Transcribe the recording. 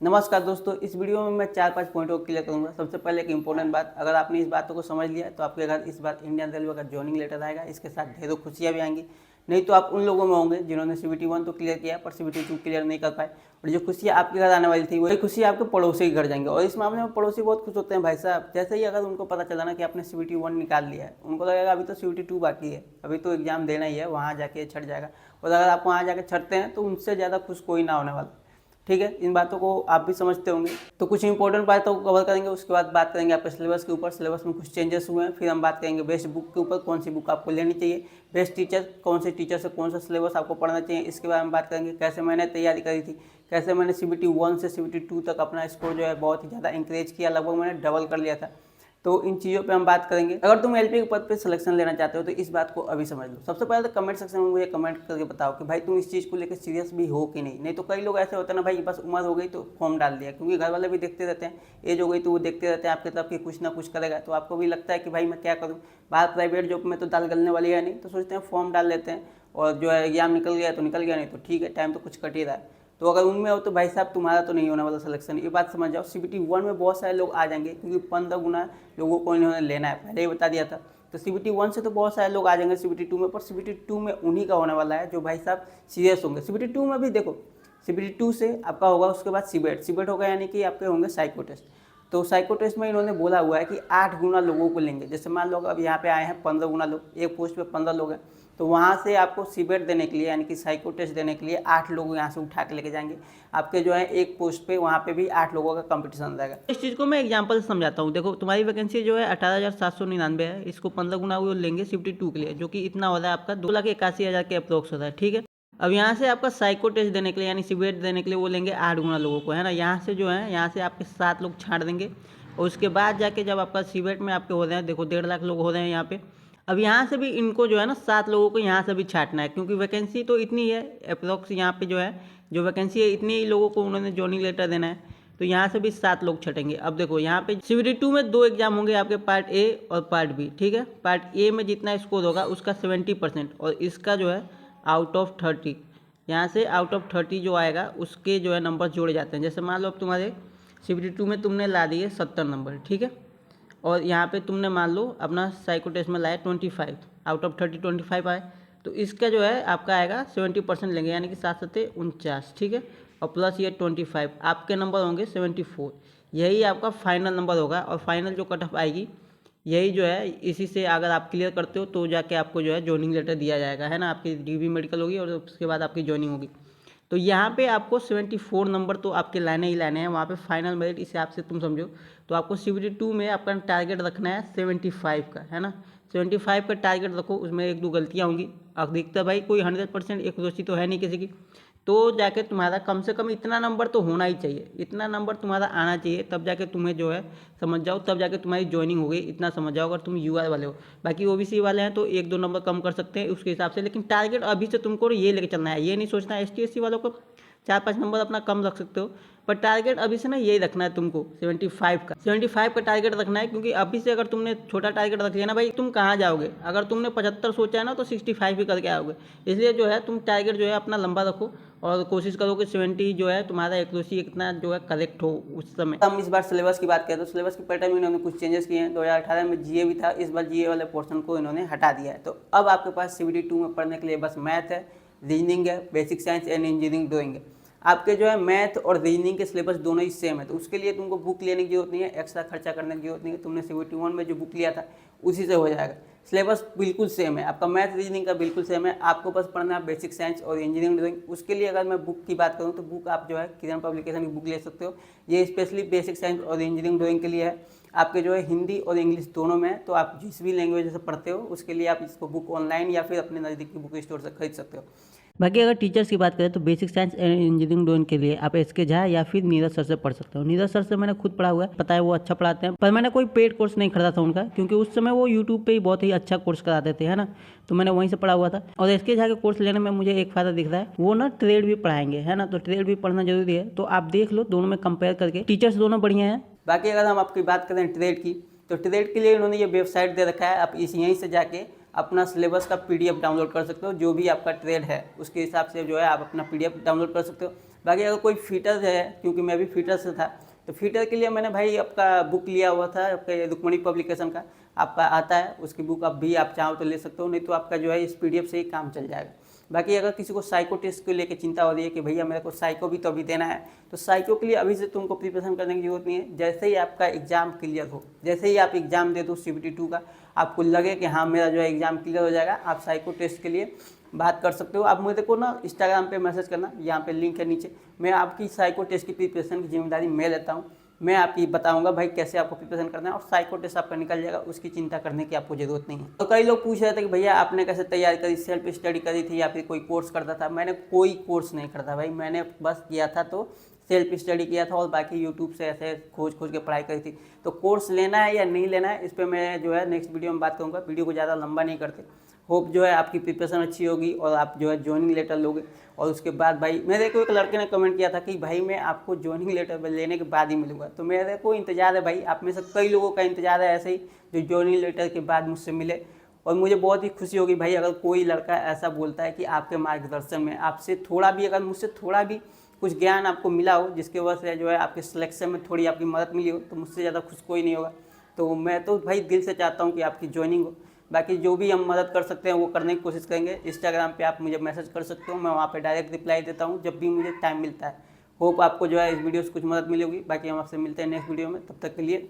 नमस्कार दोस्तों, इस वीडियो में मैं 4-5 पॉइंटों को क्लियर करूंगा। सबसे पहले एक इंपॉर्टेंट बात, अगर आपने इस बातों को समझ लिया तो आपके घर इस बार इंडियन रेलवे का जॉइनिंग लेटर आएगा। इसके साथ ढेरों खुशियां भी आएंगी। नहीं तो आप उन लोगों में होंगे जिन्होंने CBT 1 तो क्लियर किया पर CBT 2 क्लियर नहीं कर पाए, और जो खुशियाँ आपके घर आने वाली थी वही खुशी आपके पड़ोसी के घर जाएंगे। और इस मामले में पड़ोसी बहुत खुश होते हैं भाई साहब। जैसे ही अगर उनको पता चला ना कि आपने CBT 1 निकाल लिया है, उनको लगेगा अभी तो CBT 2 बाकी है, अभी तो एग्जाम देना ही है, वहाँ जाके छट जाएगा। और अगर आप वहाँ जाके छटते हैं तो उनसे ज़्यादा खुश कोई ना होने वाला। ठीक है, इन बातों को आप भी समझते होंगे। तो कुछ इंपॉर्टेंट बातों को कवर करेंगे, उसके बाद बात करेंगे आपके सिलेबस के ऊपर। सिलेबस में कुछ चेंजेस हुए हैं। फिर हम बात करेंगे बेस्ट बुक के ऊपर, कौन सी बुक आपको लेनी चाहिए, बेस्ट टीचर, कौन से टीचर से कौन सा सिलेबस आपको पढ़ना चाहिए। इसके बारे में बात करेंगे कैसे मैंने तैयारी करी थी, कैसे मैंने CBT 1 से CBT 2 तक अपना स्कोर जो है बहुत ही ज़्यादा इंक्रीज किया, लगभग मैंने डबल कर लिया था। तो इन चीज़ों पे हम बात करेंगे। अगर तुम LP के पद पे सिलेक्शन लेना चाहते हो तो इस बात को अभी समझ लो। सबसे पहले तो कमेंट सेक्शन में मुझे कमेंट करके बताओ कि भाई तुम इस चीज़ को लेकर सीरियस भी हो कि नहीं। नहीं तो कई लोग ऐसे होते हैं ना भाई, बस उम्र हो गई तो फॉर्म डाल दिया, क्योंकि घर वाले भी देखते रहते हैं, एज हो गई तो वो देखते रहते हैं आपकी तरफ कि कुछ ना कुछ करेगा, तो आपको भी लगता है कि भाई मैं क्या करूँ, बाहर प्राइवेट जॉब में तो दाल गलने वाली है नहीं, तो सोचते हैं फॉर्म डाल लेते हैं, और जो है एग्जाम निकल गया तो निकल गया, नहीं तो ठीक है, टाइम तो कुछ कट ही रहा है। तो अगर उनमें हो तो भाई साहब तुम्हारा तो नहीं होने वाला सिलेक्शन, ये बात समझ जाओ। CBT 1 में बहुत सारे लोग आ जाएंगे, क्योंकि 15 गुना लोगों को इन्होंने लेना है, पहले ही बता दिया था। तो CBT 1 से तो बहुत सारे लोग आ जाएंगे CBT 2 में, पर CBT 2 में उन्हीं का होने वाला है जो भाई साहब सीरियस होंगे। CBT 2 में भी देखो, CBT 2 से आपका होगा, उसके बाद CBET होगा, यानी कि आपके होंगे साइको टेस्ट। तो साइको टेस्ट में इन्होंने बोला हुआ है कि 8 गुना लोगों को लेंगे। जैसे मान लो अब यहाँ पे आए हैं 15 गुना लोग, एक पोस्ट पे 15 लोग हैं, तो वहाँ से आपको CBET देने के लिए, यानी कि साइको टेस्ट देने के लिए 8 लोग यहाँ से उठा के लेके जाएंगे। आपके जो है एक पोस्ट पे वहाँ पे भी 8 लोगों का कंपटीशन रहेगा। इस चीज़ को मैं एग्जांपल से समझाता हूँ। देखो तुम्हारी वैकेंसी जो है 18,799 है, इसको 15 गुना वो लेंगे CBT 2 के लिए, जो कि इतना हो रहा है आपका 2,81,000 के अप्रोक्स होता है। ठीक है, अब यहाँ से आपका साइको टेस्ट देने के लिए, यानी CBET देने के लिए वो लेंगे 8 गुना लोगों को, है ना। यहाँ से जो है, यहाँ से आपके 7 लोग छाँट देंगे, और उसके बाद जाके जब आपका CBET में आपके हो रहे हैं, देखो 1.5 लाख लोग हो रहे हैं यहाँ पे। अब यहाँ से भी इनको जो है ना 7 लोगों को यहाँ से भी छांटना है, क्योंकि वैकेंसी तो इतनी है अप्रोक्स, यहाँ पे जो है जो वैकेंसी है इतनी ही लोगों को उन्होंने जॉइनिंग लेटर देना है, तो यहाँ से भी 7 लोग छटेंगे। अब देखो यहाँ पे CBT 2 में 2 एग्जाम होंगे आपके, पार्ट A और पार्ट B। ठीक है, पार्ट A में जितना स्कोर होगा उसका 70%, और इसका जो है आउट ऑफ 30, यहाँ से आउट ऑफ 30 जो आएगा उसके जो है नंबर जोड़े जाते हैं। जैसे मान लो अब तुम्हारे CBT 2 में तुमने ला दिए 70 नंबर, ठीक है, और यहाँ पे तुमने मान लो अपना साइको टेस्ट में लाया 25, आउट ऑफ 30 25 आए, तो इसका जो है आपका आएगा 70% लेंगे, यानी कि 7 7 49। ठीक है, और प्लस ये 25, आपके नंबर होंगे 74। यही आपका फाइनल नंबर होगा, और फाइनल जो कट ऑफ आएगी यही जो है, इसी से अगर आप क्लियर करते हो तो जाके आपको जो है जॉइनिंग लेटर दिया जाएगा, है ना। आपकी DB मेडिकल होगी और उसके बाद आपकी जॉइनिंग होगी। तो यहाँ पे आपको 74 नंबर तो आपके लाने ही लाने हैं, वहाँ पे फाइनल मेरिट इस हिसाब से तुम समझो। तो आपको CBT 2 में आपका टारगेट रखना है 75 का, है ना। 75 का टारगेट रखो, उसमें 1-2 गलतियाँ होंगी, अधिकतर भाई कोई 100% एक्यूरेसी तो है नहीं किसी की, तो जाके तुम्हारा कम से कम इतना नंबर तो होना ही चाहिए, इतना नंबर तुम्हारा आना चाहिए, तब जाके तुम्हें जो है समझ जाओ, तब जाके तुम्हारी जॉइनिंग हो गई, इतना समझ जाओ। अगर तुम UR वाले हो, बाकी OBC वाले हैं तो 1-2 नंबर कम कर सकते हैं उसके हिसाब से, लेकिन टारगेट अभी से तुमको ये लेके चलना है। ये नहीं सोचना है ST SC वालों को 4-5 नंबर अपना कम रख सकते हो, पर टारगेट अभी से ना यही रखना है तुमको, 75 का टारगेट रखना है। क्योंकि अभी से अगर तुमने छोटा टारगेट रख लिया ना भाई, तुम कहाँ जाओगे। अगर तुमने 75 सोचा है ना तो 65 ही करके आओगे। इसलिए जो है तुम टारगेट जो है अपना लंबा रखो, और कोशिश करो कि 70 जो है तुम्हारा एक्यूरेसी इतना जो है करेक्ट हो उस समय। हम इस बार सिलेबस की बात करें तो सिलेबस के पैटर्न में इन्होंने कुछ चेंजेस किए हैं। 2018 में GA भी था, इस बार GA वाले पोर्शन को इन्होंने हटा दिया है। तो अब आपके पास CBT 2 में पढ़ने के लिए बस मैथ है, रीजनिंग है, basic science and engineering drawing है। आपके जो है मैथ और रीजनिंग के सिलेबस दोनों ही सेम है, तो उसके लिए तुमको बुक लेने की जरूरत नहीं है, एक्स्ट्रा खर्चा करने की जरूरत नहीं है। तुमने CBT 1 में जो बुक लिया था उसी से हो जाएगा। सिलेबस बिल्कुल सेम है, आपका मैथ रीजनिंग का बिल्कुल सेम है। आपको बस पढ़ना है बेसिक साइंस और इंजीनियरिंग ड्राइंग। उसके लिए अगर मैं बुक की बात करूँ तो बुक आप जो है किरण पब्लिकेशन की बुक ले सकते हो। ये स्पेशली बेसिक साइंस और इंजीनियरिंग ड्राइंग के लिए है। आपके जो है हिंदी और इंग्लिश दोनों में है, तो आप जिस भी लैंग्वेज से पढ़ते हो उसके लिए आप इसको बुक ऑनलाइन या फिर अपने नज़दीक की बुक स्टोर से खरीद सकते हो। बाकी अगर टीचर्स की बात करें तो basic science and engineering drawing के लिए आप SK झा या फिर नीरज सर से पढ़ सकते हो। नीरज सर से मैंने खुद पढ़ा हुआ है, पता है वो अच्छा पढ़ाते हैं, पर मैंने कोई पेड कोर्स नहीं खरीदा था उनका, क्योंकि उस समय वो YouTube पे ही बहुत ही अच्छा कोर्स कराते थे, है ना। तो मैंने वहीं से पढ़ा हुआ था। और SK झा के कोर्स लेने में मुझे एक फ़ायदा दिख रहा है, वो ना ट्रेड भी पढ़ाएंगे, है ना। तो ट्रेड भी पढ़ना जरूरी है, तो आप देख लो दोनों में कंपेयर करके, टीचर्स दोनों बढ़िया हैं। बाकी अगर हम आपकी बात करें ट्रेड की, तो ट्रेड के लिए इन्होंने ये वेबसाइट दे रखा है, आप यहीं से जाके अपना सिलेबस का PDF डाउनलोड कर सकते हो। जो भी आपका ट्रेड है उसके हिसाब से जो है आप अपना PDF डाउनलोड कर सकते हो। बाकी अगर कोई फीटर है, क्योंकि मैं भी फीटर से था, तो फीटर के लिए मैंने भाई आपका बुक लिया हुआ था, आपका रुक्मणी पब्लिकेशन का आपका आता है, उसकी बुक आप भी आप चाहो तो ले सकते हो, नहीं तो आपका जो है इस PDF से ही काम चल जाएगा। बाकी अगर किसी को साइको टेस्ट को लेकर चिंता हो रही है कि भैया मेरे को साइको भी तो अभी देना है, तो साइको के लिए अभी से तुमको प्रिपरेशन करने की जरूरत नहीं है। जैसे ही आपका एग्जाम क्लियर हो, जैसे ही आप एग्जाम दे दो CBT 2 का, आपको लगे कि हाँ मेरा जो है एग्जाम क्लियर हो जाएगा, आप साइको टेस्ट के लिए बात कर सकते हो। आप मुझे को ना इंस्टाग्राम पे मैसेज करना, यहाँ पे लिंक है नीचे, मैं आपकी साइको टेस्ट की प्रिपरेशन की जिम्मेदारी मैं लेता हूँ। मैं आपकी बताऊंगा भाई कैसे आपको प्रिपरेशन करना है, और साइको टेस्ट आपका निकल जाएगा, उसकी चिंता करने की आपको जरूरत नहीं है। तो कई लोग पूछ रहे थे कि भैया आपने कैसे तैयारी करी, सेल्फ स्टडी करी थी या फिर कोई कोर्स करता था। मैंने कोई कोर्स नहीं करता भाई, मैंने बस किया था तो सेल्फ स्टडी किया था, और बाकी यूट्यूब से ऐसे खोज के पढ़ाई करी थी। तो कोर्स लेना है या नहीं लेना है, इस पर मैं जो है नेक्स्ट वीडियो में बात करूँगा, वीडियो को ज़्यादा लंबा नहीं करते। होप जो है आपकी प्रिपरेशन अच्छी होगी और आप जो है ज्वाइनिंग लेटर लोगे। और उसके बाद भाई मेरे को एक लड़के ने कमेंट किया था कि भाई मैं आपको ज्वाइनिंग लेटर लेने के बाद ही मिलूंगा, तो मेरे को इंतज़ार है भाई, आप में से कई लोगों का इंतज़ार है ऐसे ही जो ज्वाइनिंग लेटर के बाद मुझसे मिले। और मुझे बहुत ही खुशी होगी भाई अगर कोई लड़का ऐसा बोलता है कि आपके मार्गदर्शन में आपसे थोड़ा भी, अगर मुझसे थोड़ा भी कुछ ज्ञान आपको मिला हो, जिसके वजह से जो है आपके सिलेक्शन में थोड़ी आपकी मदद मिली हो, तो मुझसे ज़्यादा खुश कोई नहीं होगा। तो मैं तो भाई दिल से चाहता हूँ कि आपकी ज्वाइनिंग हो। बाकी जो भी हम मदद कर सकते हैं वो करने की कोशिश करेंगे। इंस्टाग्राम पे आप मुझे मैसेज कर सकते हो, मैं वहाँ पे डायरेक्ट रिप्लाई देता हूँ जब भी मुझे टाइम मिलता है। होप आपको जो है इस वीडियो से कुछ मदद मिलेगी। बाकी हम आपसे मिलते हैं नेक्स्ट वीडियो में, तब तक के लिए